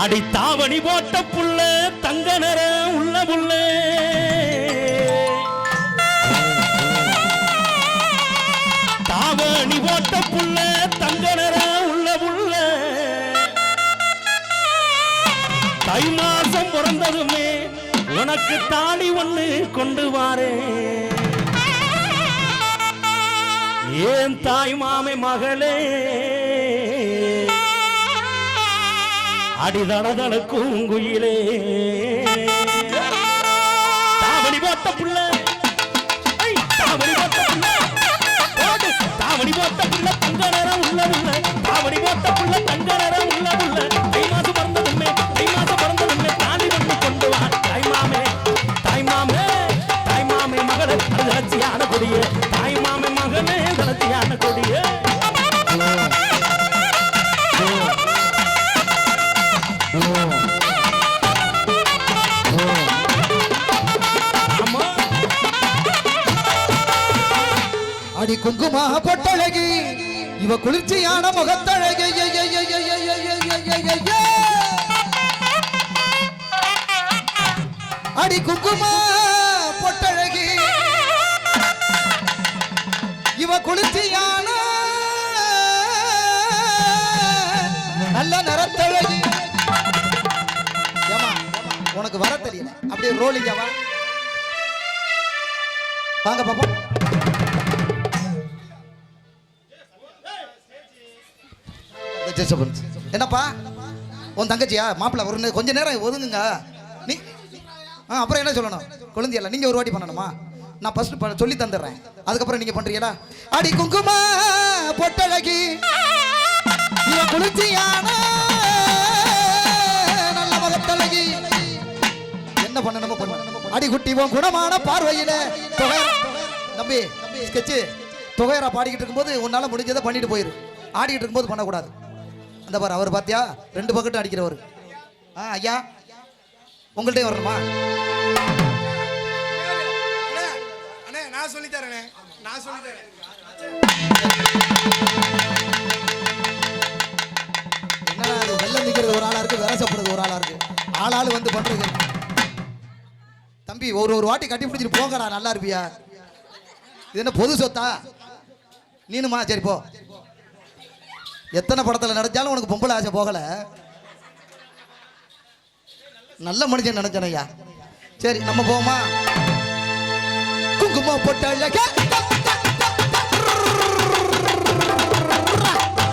அடி தாவணி போட்ட புள்ள தங்க நிற உள்ள புள்ள தாவணி போட்ட புள்ள தங்க நிற உள்ள புள்ள தை மாசம் பிறந்ததுமே உனக்கு தாலி ஒண்ணு கொண்டு வாரே ஏன் தாய் மாமே மகளே அடிதளதளக்கும் குயிலே தாவணி போட்ட புள்ள தாவணி போட்ட புள்ள தாவணி போட்ட புள்ள தங்க நேரம் உள்ள உள்ள தாவணி போட்ட புள்ள தங்க நேரம் உள்ள உள்ள தை மாசம் பிறந்ததுமே தாலி வந்து கொண்டு வா தாய் மாமே மகளே தளர்ச்சியான கொடியே தாய் மாமே மகளே தளர்ச்சியான கொடியே அடி குங்குமா பொட்டழகி இவ குளிர்ச்சியான முகத்தழகி அடி குங்குமா பொட்டழகி இவ குளிர்ச்சியான நல்ல நிறத்தழகி ஏமா உனக்கு வர தெரியல அப்படியே ரோலிங்கவா வாங்க பாப்பா என்னப்பா உன் தங்கச்சியா மாப்பிள்ள ஒரு கொஞ்ச நேரம் ஒதுங்குங்க நீ அப்புறம் என்ன சொல்லணும் குழந்தையல்ல நீங்க ஒரு வாட்டி பண்ணணுமா நான் ஃபர்ஸ்ட் சொல்லி தந்துடுறேன் அதுக்கப்புறம் நீங்க பண்றீங்களா அடி குங்குமா பொட்டழகி இவன் குளிர்ச்சியான நல்ல முகத்தழகி என்ன பண்ணணுமோ பண்ணணும் அடி குட்டி உன் குணமான பார்வையில நம்பி ஸ்கெட்ச் தொகையரா பாடிக்கிட்டு இருக்கும்போது உன்னால முடிஞ்சதை பண்ணிட்டு போயிரு ஆடிக்கிட்டு இருக்கும்போது பண்ணக்கூடாது அந்த பாரு அவர் பாத்தியா 2 பக்கெட்டும் அடிக்கிறவர் ஐயா உங்கள்கிட்ட வரணுமா நான் சொல்லி தரேனே என்னடா அது வெள்ளம் நிக்கிறது ஒரு ஆளா இருக்கு விரசப்படுறது ஒரு ஆளா இருக்கு ஆளாளு வந்து பண்றது தம்பி ஒரு வாட்டி கட்டி பிடிச்சிட்டு போங்கடா நல்லா இருப்பியா இது என்ன பொது சொத்தா நீனுமா சரி போ எத்தனை படத்தில் நடிச்சாலும் உனக்கு பொம்பளை ஆசை போகல நல்ல மனுஷன் நினைச்சனையா சரி நம்ம போவோமா குங்குமம் பொட்டழகி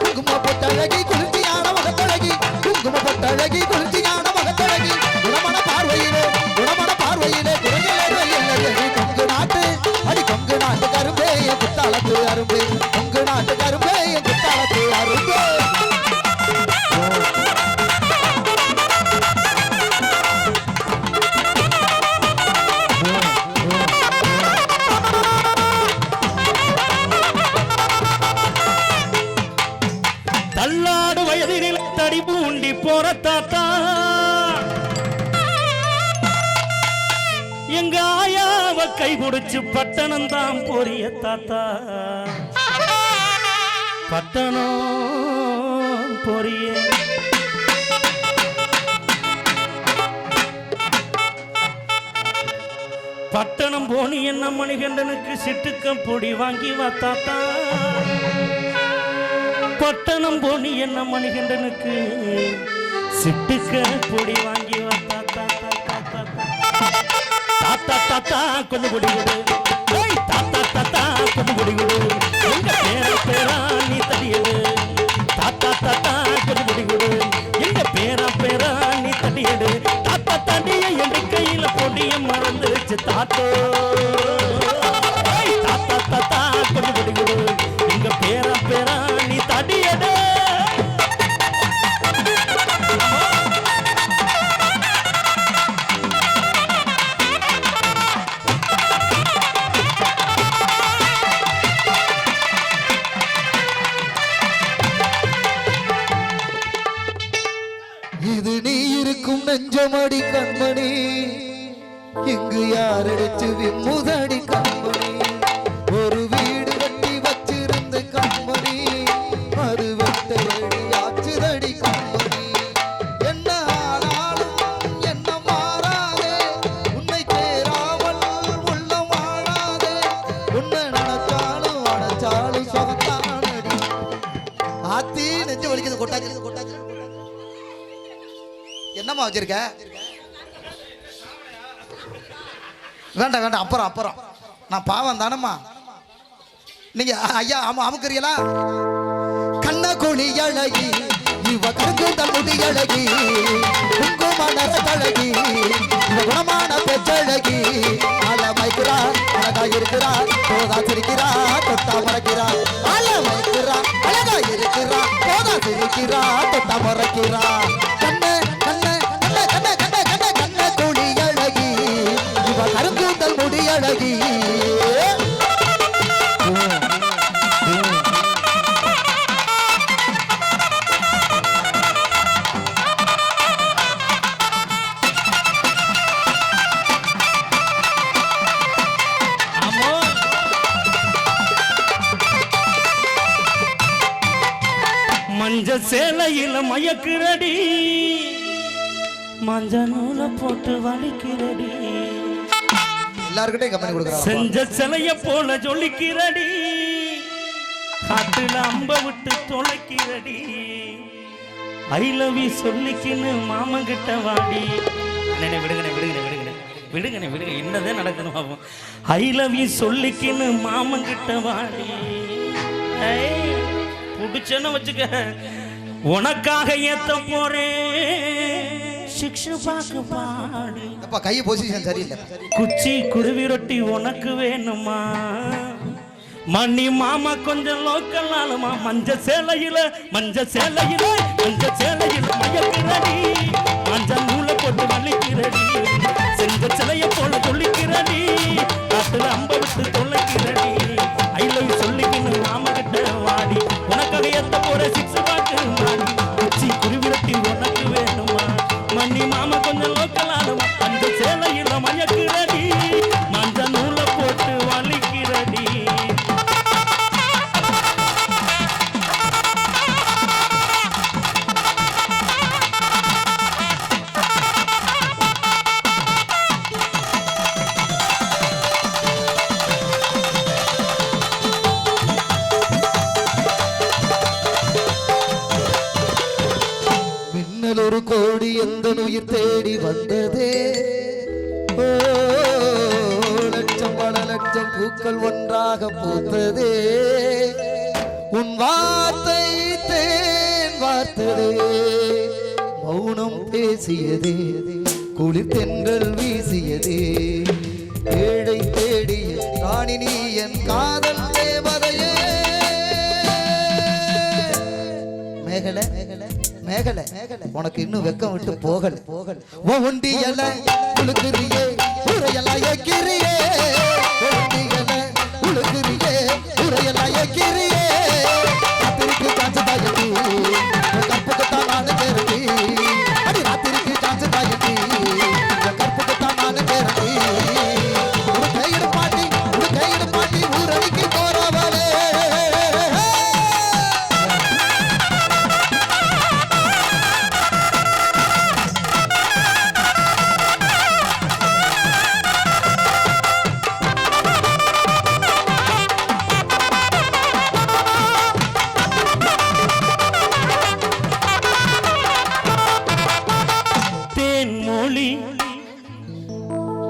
குங்குமம் பொட்டழகி குளிர்ச்சியான முகத்தழகி குங்குமம் பொட்டழகி குளிர்ச்சியான முகத்தழகி குணமான பார்வையிலே கொங்கு நாட்டு அடி கொங்கு நாட்டு கரும்பே என் குத்தாலத்து அரும்பே கொங்கு நாட்டு கரும்பே என் குத்தாலத்து அரும்பே தள்ளாடு வயதில் தடி பூண்டி போற தாத்தா எங்க ஆயாவ கை குடிச்சு பட்டணம் தான் போறிய தாத்தா பட்டணம் போறிய பட்டணம் போனி என்ன மணிகண்டனுக்கு சிட்டுக்கம் பொடி வாங்கி வா தாத்தா பட்டணம் போனி என்ன மணிகண்டனுக்கு சிட்டுக்க பொடி வாங்கி வா தாத்தா தாத்தா தாத்தா கொஞ்சம் பொடி கொடு தாத்தா தாத்தா கொஞ்சம் பொடி கொடு எங்க பேரா நீ தடியது தாத்தா தாத்தா கொஞ்சம் பொடி கொடு எங்க பேரா நீ தடியது தாத்தா தடிய என் கையில பொடிய மறந்துருச்சு தாத்தோ தாத்தா தாத்தா கொஞ்சம் பொடி கொடு எங்க பேரா நீ தடியது இது நீ இருக்கும் நெஞ்சமடி கண்மணி இங்கு யாரடிச்சு விம்முதடி கண்மணி ஒரு வீடு கட்டி வச்சிருந்த கண்மணி அது வெட்ட வழி ஆச்சுதடி கண்மணி என்ன என்னம்மா வச்சிருக்க? வேண்டாம் வேண்டாம், அப்புறம் அப்புறம். நான் பாவம் தானம்மா. நீங்க ஐயா அமுக்குறீங்களா? கண்ண கோழி அழகி இவ கருங்குதல் முடி அழகி குங்கும நரத்தழகி இவ குணமான பெற்றழகி அழமைக்கிறா அழகா இருக்கிறா போதா சிரிக்கிறா தொட்டா மறக்கிறா அழமைக்கிறா அழகா இருக்கிறா போதா சிரிக்கிறா தொட்டா மறக்கிறா கண்ண கண்ண கண்ண கண்ண கண்ண கண்ண கண்ண கோழி அழகி இவ கருங்குதல் முடி அழகி. மஞ்ச சேலையில மயக்குறடி மஞ்ச நூலை போட்டு வலிக்கிறடி எல்லார்கிட்டையும் கம்பெனி கொடுக்குறாங்க. செஞ்ச சிலைய போல ஜொலிக்கிறடி காட்டுல அம்ப விட்டு தொலைக்கிறடி ஐ லவ் யூ சொல்லிக்கின்னு மாமன் கிட்ட வாடி. விடுங்கண்ணே விடுங்கண்ணே விடுங்கண்ணே விடுங்கண்ணே விடுங்க, என்னதான் நடக்கணும் பாப்போம். ஐ லவ் யூ சொல்லிக்கின்னு மாமன் கிட்ட வாடி. புடிச்சன்னு வச்சுக்க, உனக்காக ஏத்த போறேன் சிக்ஷு பாக்கு பாடி. அப்பா கை பொசிஷன் சரியில்லை. குச்சி குருவி ரொட்டி உனக்கு வேணுமா மணி மாமா கொஞ்சம் லோக்கல் ஆளுமா. மஞ்ச சேலையில மஞ்ச சேலையில மஞ்ச சேலையில மயக்கிறடி மஞ்ச நூலை போட்டு வலிக்கிறடி செஞ்ச சிலைய போல சொல்லிக்கிறடி காட்டுல அம்ப விட்டு தொலைக்கிறடி ஐ லவ் யூ சொல்லிக்கின்னு மாமா கிட்ட வாடி. உனக்காக ஏத்த போற சிக்ஸ் பாக்கு மாடி. குச்சி குருவி ரொட்டி உனக்கு வேணுமா மணி மாமா கொஞ்சம் லோக்கல் ஆளுமா. மஞ்ச சேலையில மயக்கிறடி மஞ்ச நூலை போட்டு வலிக்கிறடி. ஒரு கோடி எந்த உயிர் தேடி வந்ததே, லட்சம் பல லட்சம் பூக்கள் ஒன்றாக பூத்ததே, உன் வார்த்தை தேன் வார்த்ததே, மௌனம் பேசியதே, குளிர் தென்றல் வீசியதே, ஏழை தேடிய ராணினி என் காதல் தேவதையே. மேகலை மேகலை உனக்கு இன்னும் வெக்கம் விட்டு போகல ஒண்டி எல உழுக்குறியே உரையெல்லாம் ஏக்கிறியே ஒண்டியல உழுக்குறியே உரையெல்லாம் ஏக்கிறியே ராத்திரிக்கு சான்ஸ் தாயட்டி கற்புக்குத்தான் நான் கேரட்டி அடி ராத்திரிக்கு சான்ஸ் தாயட்டி கற்புக்குத்தான் நான் கேரட்டி ஒரு கையிடு பாட்டி ஊரடிக்கு போறவளே.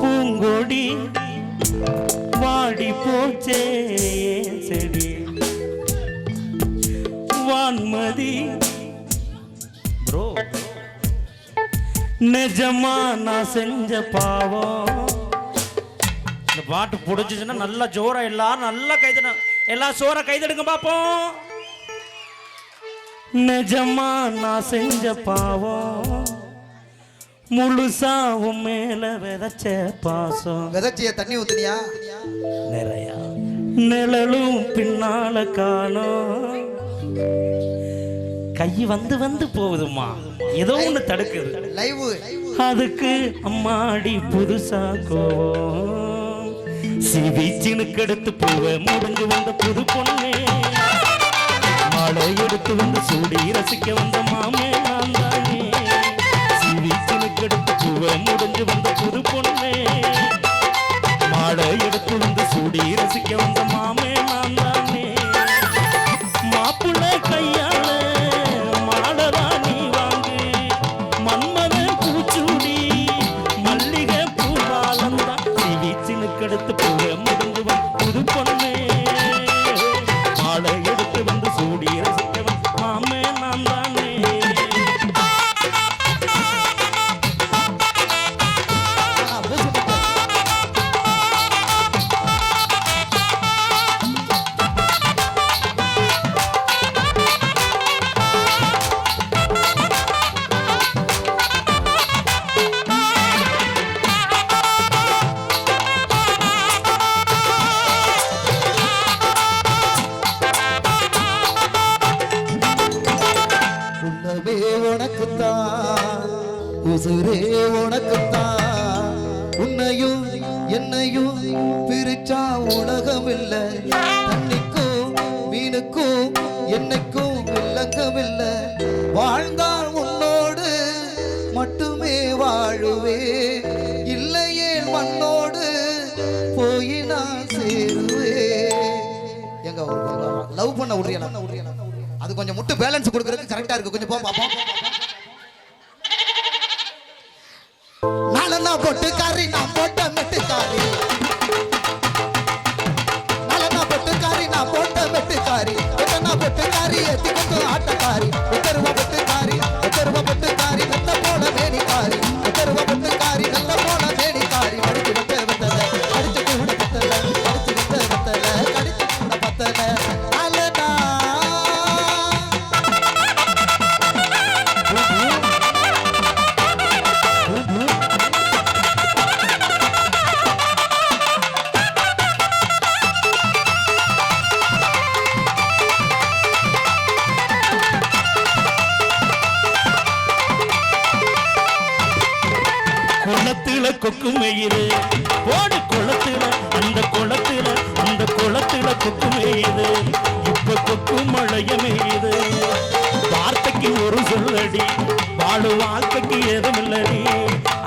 பூங்கொடி வாடி போச்சே செடி வான்மதி ப்ரோ நிஜமா நான் செஞ்ச பாவம். இந்த பாட்டு பிடிச்சிச்சுன்னா நல்லா ஜோரா எல்லாரும் நல்லா கைதன எல்லா சோற கைதடுங்க பாப்போம். நிஜமா நான் செஞ்ச பாவம் முழுசாவும் மேல விதைச்ச பாசம். விதைச்சிய தண்ணி ஊத்துனியா நிறைய நிழலும் பின்னால காணோம். கை வந்து வந்து போகுதுமா, ஏதோ ஒண்ணு தடுக்குது லைவ். அதுக்கு அம்மாடி புதுசா கோவம். சிவிச்சினுக்கு எடுத்து பூவை முடிஞ்சு வந்த புது பொண்ணே, மாலை எடுத்து வந்து சூடி ரசிக்க வந்த மாமே நான் தானே. சிவிச்சினுக்கு எடுத்து பூவை முடிஞ்சு வந்த புது பொண்ணே, மாலை எடுத்து வந்து சூடி ரசிக்க வந்த மாமே நான் தானே. மாப்புள்ள கையால மாடவா நீ வாங்கு, மன்மத உசுரே உனக்குத்தான் உன்னையும் என்னையும் பிரிச்சா உலகம் இல்ல தண்ணிக்கும் மீனுக்கும் என்னைக்கும் வில்லங்கம் இல்ல வாழ்ந்தால் உன்னோடு மட்டுமே வாழுவே இல்லையே மண்ணோடு போய் நான் சேருவே எங்க லவ் பண்ண விடுறியா அது கொஞ்சம் முட்டு பேலன்ஸ் கொடுக்கறதுக்கு கரெக்டா இருக்கு கொஞ்சம் போ பாப்போம் நாளனா பொட்டுக்காரி நான் போட்ட மெட்டுக்காரி நாளனா பொட்டுக்காரி நான் போட்ட மெட்டுக்காரி எத்தனா பொட்டுக்காரி எத்தி கொண்டு ஆட்டக்காரி உத்தரவா பொட்டுக்காரி நல்ல போல மேனிக்காரி உத்தரவா பொட்டுக்காரி நல்ல போல மேனிக்காரி அடிச்சு விட்ட வெத்தல அடிச்சு கூட பத்தல அடிச்சு விட்ட வெத்தல கடிச்சு கூட பத்தல நாளனா குளத்துல கொக்கு மேயுது போடு குளத்துல அந்த குளத்துல கொக்கு மேயுது இப்ப கொக்கு மழைய மேயுது வார்த்தைக்கு ஒரு சொல்லடி வாழு வாழ்க்கைக்கு ஏதுமில்லடி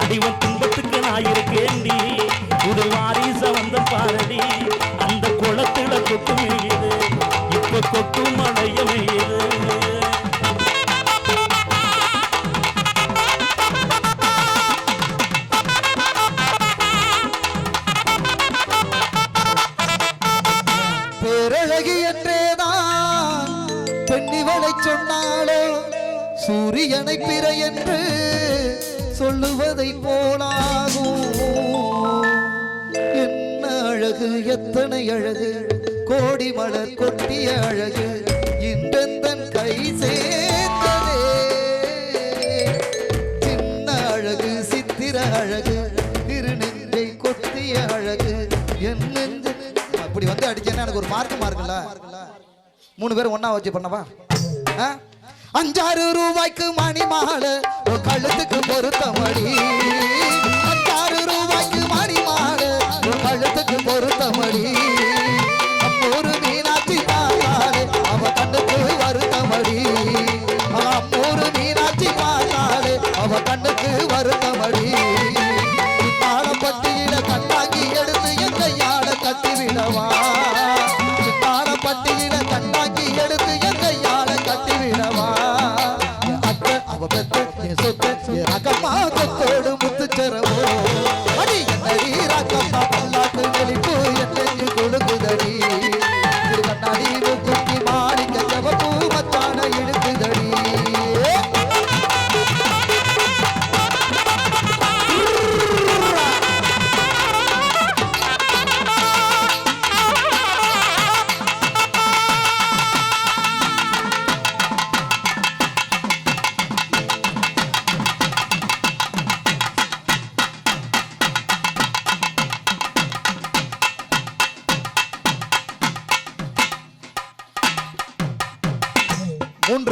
அடிவன் துன்பத்துக்கு நான் இருக்கேண்டி ஒரு வாரிச வந்த பாரடி அந்த குளத்துல கொக்கு மேயுது இப்ப கொக்கு மழைய மேயுது பேரழகி என்றேதான் பெண்ணிவளை சொன்னாலோ சூரியனை பிற என்று சொல்லுவதை போலாகும் என்ன அழகு எத்தனை அழகு கோடி மலர் கொட்டிய அழகு இன்றெந்தன் கை சேர்ந்ததே சின்ன அழகு சித்திர அழகு திருநெஞ்சை கொத்திய அழகு என் நெஞ்சு இப்படி வந்து அடிச்சேன்னா எனக்கு ஒரு மார்க்கும்ல 3 பேரும் ஒண்ணா வச்சு பண்ணவா 5-6 ரூபாய்க்கு மணி மாலை கழுத்துக்கு பொருத்தமடி 5-6 ரூபாய்க்கு மணி மாலை கழுத்துக்கு பொருத்தமடி அம்மூரு மீனாட்சி பார்த்தாலே அவ கண்ணுக்கு வருத்தமடி அம்மூரு மீனாட்சி பார்த்தாலே அவ கண்ணுக்கு வருத்தமடி தாளப்பட்டியில கண்ணாங்கி எடுத்து எங்க யாழ கட்டி விடவா தாளப்பட்டியில கண்ணாங்கி எடுத்து எங்க யாழ கட்டி விடவா அத்தை அவ பெத்த என் சொத்த ரகமா கொத்தோடு முத்துச்சரவோ அடி என்னடி ரகமா